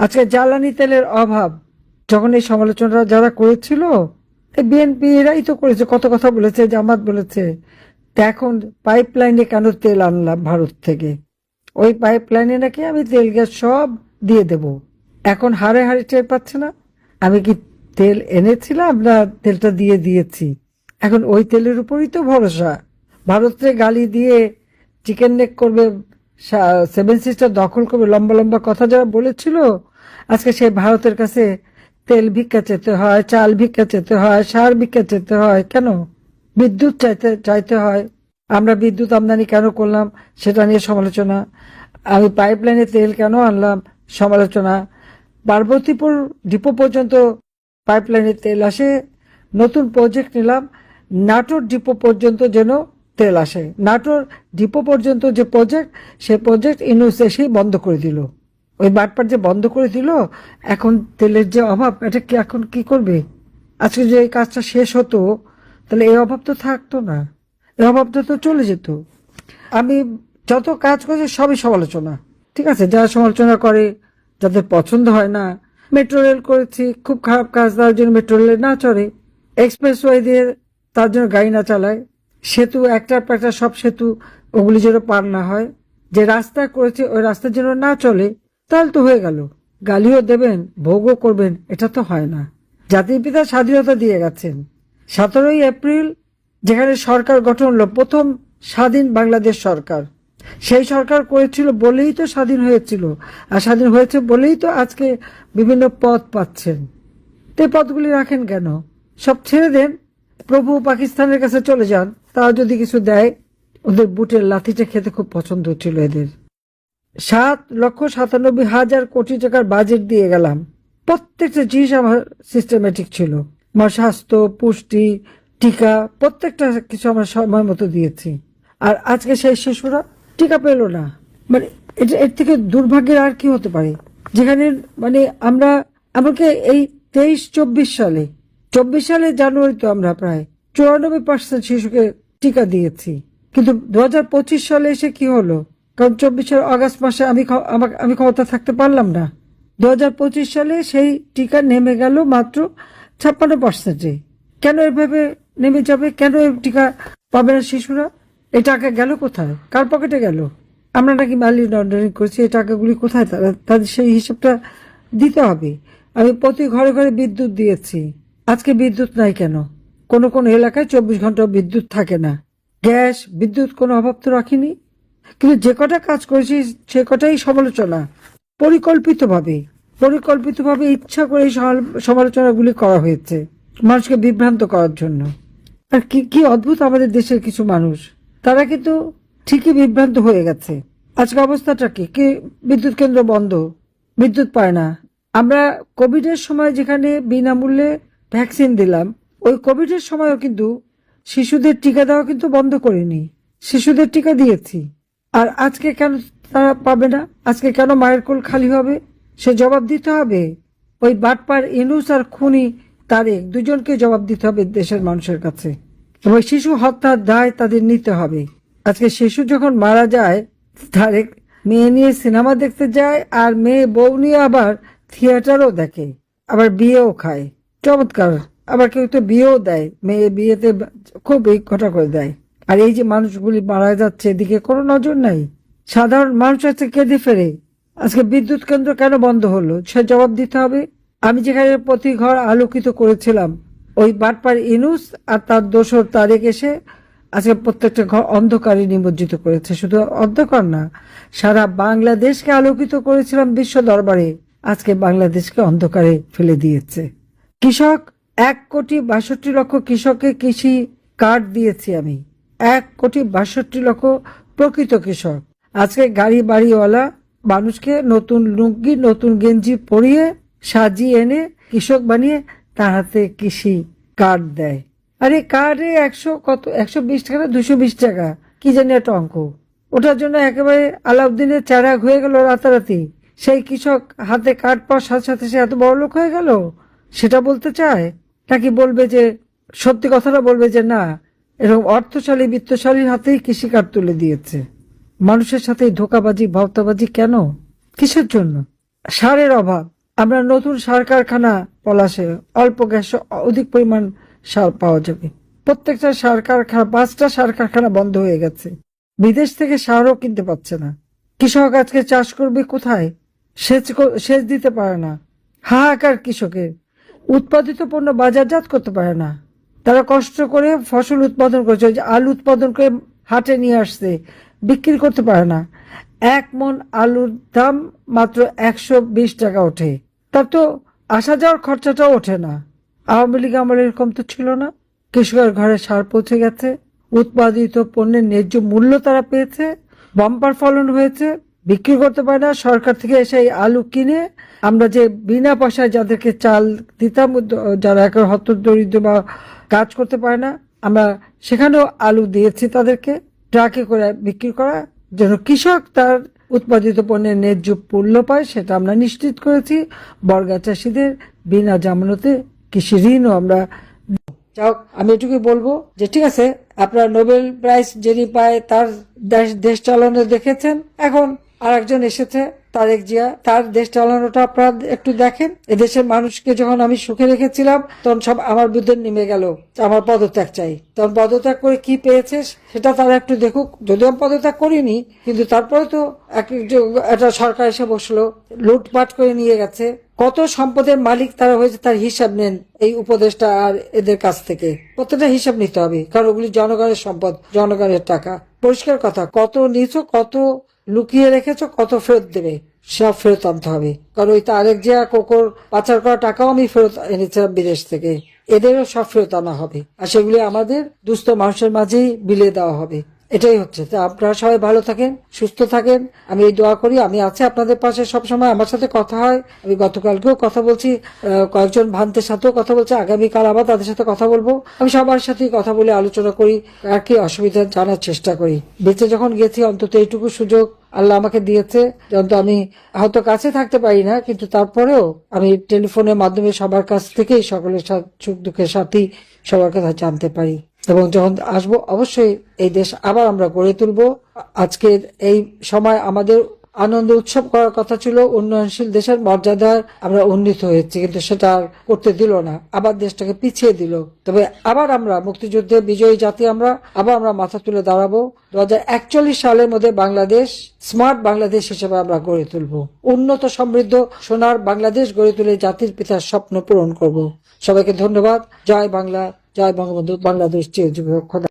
আজকে জ্বালানি তেলের অভাব, যখন এই সমালোচনা যারা করেছিল, বিএনপি এরাই তো করেছে, কত কথা বলেছে, জামাত বলেছে। তা এখন পাইপলাইনে কেন তেল আনলাম ভারত থেকে? ওই পাইপলাইনে নাকি আমি তেল গ্যাস সব দিয়ে দেব। এখন হাড়ে হাড়ে টের পাচ্ছে না আমি কি তেল এনেছিলাম না তেলটা দিয়ে দিয়েছি। এখন ওই তেলের উপরই তো ভরসা। ভারতে গালি দিয়ে চিকেন নেক করবে, সেভেন সিস্টার দখল করবে, লম্বা লম্বা কথা যারা বলেছিল, আজকে সেই ভারতের কাছে তেল ভিক্ষা চেতে হয়, চাল ভিক্ষা চেতে হয়, সার ভিক্ষা চেতে হয়। কেন? বিদ্যুৎ চাইতে চাইতে হয়। আমরা বিদ্যুৎ আমদানি কেন করলাম সেটা নিয়ে সমালোচনা। আমি পাইপলাইনে তেল কেন আনলাম, সমালোচনা। পার্বতীপুর ডিপো পর্যন্ত পাইপলাইনে তেল আসে, নতুন প্রজেক্ট নিলাম, নাটোর ডিপো পর্যন্ত যেন তেল আসে। নাটোর ডিপো পর্যন্ত যে প্রজেক্ট, সে প্রজেক্ট ইউনূস এসেই বন্ধ করে দিল। ওই বাটপার যে বন্ধ করে দিল, এখন তেলের যে অভাব, এটা কি এখন কি করবে? আজকে যে এই কাজটা শেষ হতো, তাহলে এই অভাব তো থাকতো না, এই অভাবটা তো চলে যেত। আমি যত কাজ করেছি সবই সমালোচনা, ঠিক আছে? যারা সমালোচনা করে, যাদের পছন্দ হয় না। মেট্রো রেল করেছি, খুব খারাপ কাজ, তার জন্য মেট্রো রেলে না চড়ে। এক্সপ্রেসওয়ে দিয়ে তার জন্য গাড়ি না চালায়। সেতু একটার পর একটা সব সেতু, ওগুলি যেন পার না হয়। যে রাস্তা করেছে ওই রাস্তার জন্য না চলে, তাহলে তো হয়ে গেল। গালিও দেবেন, ভোগও করবেন, এটা তো হয় না। জাতির পিতা স্বাধীনতা দিয়ে গেছেন। 17ই এপ্রিল যেখানে সরকার গঠন হলো, প্রথম স্বাধীন বাংলাদেশ সরকার, সেই সরকার করেছিল বলেই তো স্বাধীন হয়েছিল। আর স্বাধীন হয়েছে বলেই তো আজকে বিভিন্ন পদ পাচ্ছেন। তো এই পদগুলি রাখেন কেন? সব ছেড়ে দেন, প্রভু পাকিস্তানের কাছে চলে যান, তারা যদি কিছু দেয়। ওদের বুটের লাথিটা খেতে খুব পছন্দ হচ্ছিল এদের। 7,97,000 কোটি টাকার বাজেট দিয়ে গেলাম, প্রত্যেকটা জিনিস আমার সিস্টেমেটিক ছিল। আমার স্বাস্থ্য, পুষ্টি, টিকা, প্রত্যেকটা কিছু আমার সময় মতো দিয়েছি। আর আজকে সেই শিশুরা টিকা পেল না। মানে এটা, এর থেকে দুর্ভাগ্যের আর কি হতে পারে? যেখানে মানে আমরা আমাকে এই 24 সালে জানুয়ারি তো আমরা প্রায় 94% শিশুকে টিকা দিয়েছি। কিন্তু 2025 সালে এসে কি হলো? কারণ 24 আগস্ট মাসে আমি ক্ষমতা থাকতে পারলাম না। 2025 সালে সেই টিকা নেমে গেল মাত্র 56%। কেন এভাবে নেমে যাবে? কেন এই টিকা পাবে না শিশুরা? এই টাকা গেল কোথায়? কার পকেটে গেল? আমরা নাকি মানি লন্ডারিং করছি? এই টাকাগুলি কোথায়? তাদের সেই হিসাবটা দিতে হবে। আমি প্রতি ঘরে ঘরে বিদ্যুৎ দিয়েছি, আজকে বিদ্যুৎ নাই কেন? কোন কোন এলাকায় 24 ঘন্টা বিদ্যুৎ থাকে না। গ্যাস, বিদ্যুৎ কোনো অভাব তো রাখিনি। কিন্তু যে কটা কাজ করেছি সে কটাই সমালোচনা। পরিকল্পিতভাবে ইচ্ছা করে এই সমালোচনাগুলি করা হয়েছে মানুষকে বিভ্রান্ত করার জন্য। আর কি কি অদ্ভুত আমাদের দেশের কিছু মানুষ, তারা কিন্তু ঠিকই বিভ্রান্ত হয়ে গেছে। আজকে অবস্থাটা কি? বিদ্যুৎ কেন্দ্র বন্ধ, বিদ্যুৎ পায় না। আমরা কোভিডের সময় যেখানে বিনামূল্যে ভ্যাকসিন দিলাম, ওই কোভিডের সময়ও কিন্তু শিশুদের টিকা দেওয়া কিন্তু বন্ধ করিনি, শিশুদের টিকা দিয়েছি। আর আজকে কেন তারা পাবে না? আজকে কেন মায়ের কোল খালি হবে? সে জবাব দিতে হবে। ওই বাটপার ইউনূস আর খুনি তারেক, দুজনকে জবাব দিতে হবে দেশের মানুষের কাছে। এবং শিশু হত্যার দায় তাদের নিতে হবে। আজকে শিশু যখন মারা যায়, তারেক মেয়ে নিয়ে সিনেমা দেখতে যায়, আর মেয়ে বউ নিয়ে আবার থিয়েটারও দেখে, আবার বিয়েও খায়। চমৎকার। আবার কেউ তো বিয়েও দেয়, মেয়ে বিয়েতে খুব এই কথা করে দেয়। আর এই যে মানুষগুলি মারা যাচ্ছে, এদিকে কোনো নজর নাই। সাধারণ মানুষ আছে কেঁদে ফেরে। আজকে বিদ্যুৎ কেন্দ্র কেন বন্ধ হলো, সে জবাব দিতে হবে। আমি যেখানে প্রতি ঘর আলোকিত করেছিলাম, ওই বাটপার ইউনূস আর তার দোসর তারেক এসে আজকে প্রত্যেকটা ঘর অন্ধকারে নিমজ্জিত করেছে। শুধু অন্ধকার না, সারা বাংলাদেশকে আলোকিত করেছিলাম বিশ্ব দরবারে, আজকে বাংলাদেশকে অন্ধকারে ফেলে দিয়েছে। কৃষক 1,62,00,000 কৃষককে কৃষি কার্ড দিয়েছি আমি। 1,62,00,000 প্রকৃত কৃষক। আজকে গাড়ি বাড়িওয়ালা মানুষকে নতুন লুঙ্গি, নতুন গেঞ্জি পরিয়ে সাজিয়ে এনে কৃষক বানিয়ে তার হাতে কৃষি কার্ড দেয়। আরে কার্ডে 120 টাকা না 220 টাকা, কি জানি একটা অঙ্ক। ওটার জন্য একেবারে আলাউদ্দিনের চেরাগ হয়ে গেল রাতারাতি। সেই কৃষক হাতে কার্ড পাওয়ার সাথে সাথে সে এত বড় লোক হয়ে গেল, সেটা বলতে চায়? নাকি বলবে যে, সত্যি কথাটা বলবে যে না, এরকম অর্থশালী বিত্তশালীর হাতেই কৃষি কার্ড তুলে দিয়েছে? মানুষের সাথে ধোকাবাজি, ভাওতাবাজি কেন? কিসের জন্য? সারের অভাব, আমরা নতুন সার কারখানা পলাশে অল্প গ্যাসে অধিক পরিমাণ সার পাওয়া যাবে। প্রত্যেকটা সার কারখানা 5টা সার কারখানা বন্ধ হয়ে গেছে। বিদেশ থেকে সারও কিনতে পারছে না। কৃষক আজকে চাষ করবে কোথায়? সেচ দিতে পারে না। হাহাকার কৃষকের। উৎপাদিত পণ্য বাজারজাত করতে পারে না। তারা কষ্ট করে ফসল উৎপাদন করেছে, ওই যে আলু উৎপাদন করে হাটে নিয়ে আসছে, বিক্রি করতে পারে না। 1 মণ আলুর দাম মাত্র 120 টাকা ওঠে। তার তো আসা যাওয়ার খরচাটাও ওঠে না। আওয়ামী লীগ আমলে এরকম তো ছিল না। কৃষকের ঘরে সার পৌঁছে গেছে, উৎপাদিত পণ্যের ন্যায্য মূল্য তারা পেয়েছে, বাম্পার ফলন হয়েছে, বিক্রি করতে পারে না। সরকার থেকে এসে এই আলু কিনে আমরা যে বিনা পয়সায় যাদেরকে চাল দিতাম, যারা একেবারে হতদরিদ্র বা কাজ করতে পারে না, আমরা সেখানেও আলু দিয়েছি তাদেরকে, ট্রাকে করে বিক্রি করা যেন কৃষক তার উৎপাদিত পণ্যের ন্যায্য মূল্য পায়, সেটা আমরা নিশ্চিত করেছি। বর্গা চাষীদের বিনা জামানতে কৃষি ঋণও আমরা। যাও, আমি এটুকুই বলবো যে ঠিক আছে, আপনার নোবেল প্রাইজ যিনি পায় তার দেশ চালানো দেখেছেন, এখন আরেকজন এসেছে তারেক জিয়া, তার দেশ চালানোটা আপনারা একটু দেখেন। এদেশের মানুষকে যখন আমি সুখে রেখেছিলাম তখন সব আমার বিরুদ্ধে নেমে গেল, আমার পদত্যাগ চাই। তখন পদত্যাগ করে কি পেয়েছে সেটা তারা একটু দেখুক। যদিও আমি পদত্যাগ করিনি, কিন্তু তারপরে তো একটা সরকার এসে বসলো, লুটপাট করে নিয়ে গেছে। কত সম্পদের মালিক তারা হয়েছে তার হিসাব নেন এই উপদেষ্টা আর এদের কাছ থেকে। প্রত্যেকটা হিসাব নিতে হবে, কারণ ওগুলি জনগণের সম্পদ, জনগণের টাকা। পরিষ্কার কথা, কত নিছো, কত লুকিয়ে রেখেছো, কত ফেরত দেবে, সব ফেরত আনতে হবে। কারণ ওই তারেক জিয়া কোকোর পাচার করা টাকাও আমি ফেরত এনেছিলাম বিদেশ থেকে, এদেরও সব ফেরত আনা হবে, আর সেগুলি আমাদের দুস্থ মানুষের মাঝেই বিলিয়ে দেওয়া হবে। এটাই হচ্ছে। তা আপনারা সবাই ভালো থাকেন, সুস্থ থাকেন, আমি এই দোয়া করি। আমি আছি আপনাদের পাশে সবসময়। আমার সাথে কথা হয়, আমি গতকালকেও কথা বলছি, কয়েকজন ভান্তের সাথেও কথা বলছি, আগামীকাল আবার তাদের সাথে কথা বলবো। আমি সবার সাথেই কথা বলে আলোচনা করি, আর কি অসুবিধা জানার চেষ্টা করি। বেঁচে যখন গেছি অন্তত এইটুকু সুযোগ আল্লাহ আমাকে দিয়েছে, যখন তো আমি হয়তো কাছে থাকতে পারি না, কিন্তু তারপরেও আমি টেলিফোনের মাধ্যমে সবার কাছ থেকেই সকলের সুখ দুঃখের সাথী সবার কথা জানতে পারি। এবং যখন আসবো অবশ্যই এই দেশ আবার আমরা গড়ে তুলবো। আজকের এই সময় আমাদের আনন্দ উৎসব করার কথা ছিল, উন্নয়নশীল দেশের মর্যাদায় আমরা উন্নীত হয়েছি, কিন্তু সেটা আর করতে দিল না, আবার দেশটাকে পিছিয়ে দিল। তবে আবার আমরা মুক্তিযুদ্ধে বিজয়ী জাতি, আমরা আবার মাথা তুলে দাঁড়াবো। 2041 সালের মধ্যে বাংলাদেশ স্মার্ট বাংলাদেশ হিসেবে আমরা গড়ে তুলবো, উন্নত সমৃদ্ধ সোনার বাংলাদেশ গড়ে তুলে জাতির পিতার স্বপ্ন পূরণ করব। সবাইকে ধন্যবাদ। জয় বাংলা, জয় বঙ্গবন্ধু, বাংলাদেশ চিরজীবী হোক। খোদা।